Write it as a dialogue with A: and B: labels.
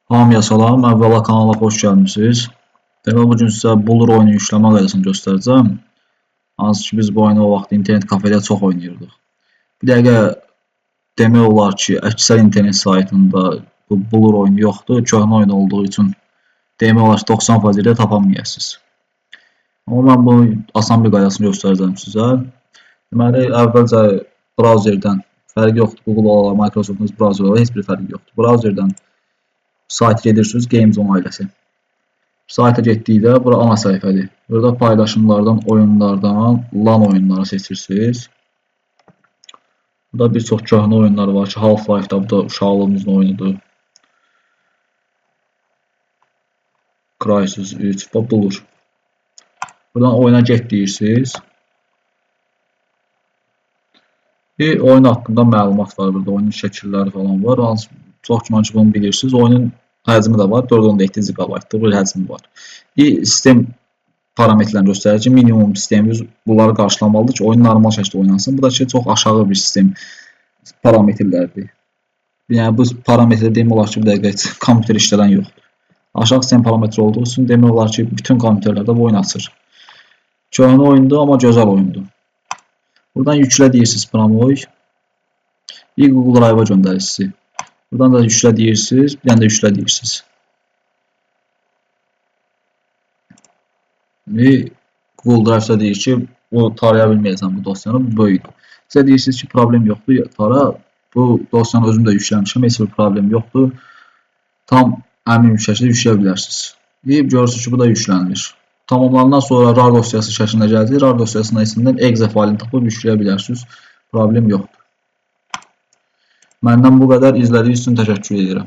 A: Hamıya salam, əvvəla kanala xoş gəlmisiniz. Demək, bugün sizə Blur oyunu yükləmə qaydasını göstərəcəm. Hansı ki, biz bu oyunu o vaxt internet kafedə çox oynayırdıq. Bir dəqiqə demək olar ki, əksər internet saytında bu Blur oyunu yoxdur. Köhnə oyun olduğu üçün demək olar ki, 90% ilə tapamayasınız. Amma mən bunu asan bir qaydasını göstərəcəm sizə. Deməli, əvvəlcə brauzerdən fərqi yoxdur. Google olar, Microsoft'un brauzer olar, heç bir fərqi yoxdur. Brauzerdən sayt gedirsiniz, Games On ailəsi. Sayta getdikdə, bura ana səhifədir. Burada paylaşımlardan, oyunlardan, LAN oyunları seçirsiniz. Burada bir çox köhnə oyunlar var ki, Half-Life'da, bu da uşaqlığımızın oyunudur. Crysis 3, Blur. Buradan oyuna get deyirsiniz. Oyun haqqında məlumat var burada, oyunun şəkilləri falan var. Çox güman ki, bunu bilirsiniz. Oyunun həcmi də var, 4.7 GB-dır bir həcmi var. Sistem parametrlərini göstərir ki, minimum sistemimiz bunları qarşılamalıdır ki, oyun normal şəkildə oynansın. Bu da ki, çox aşağı bir sistem parametrlərdir. Yəni, bu parametrdə demək olar ki, bir dəqiqə kompüter işləyən yoxdur. Aşağı sistem parametri olduğu üçün demək olar ki, bütün kompüterlərdə bu oyun açır. Köhnə oyundur, amma gözəl oyundur. Buradan yüklə deyirsiniz Promoy. Google Drive-a göndərir sizi. Buradan da yüklə deyirsiniz, bir dənə də yüklə deyirsiniz. Google Drive-da deyir ki, o taraya bilməyəcəm bu dosyanı, bu böyükdür. Sizə deyirsiniz ki, problem yoxdur, tara. Bu dosyanı özüm də yükləmişəm, heç bir problem yoxdur. Tam əmin bir şəkildə yükləyə bilərsiniz. Görürsünüz ki, bu da yüklənir. Tamamlandan sonra RAR dosyası şəklində gəldi. RAR dosyasının içindən exe failini tapıb yükləyə bilərsiniz. Problem yoxdur. Məndən bu qədər, izlədiyiniz üçün təşəkkür edirəm.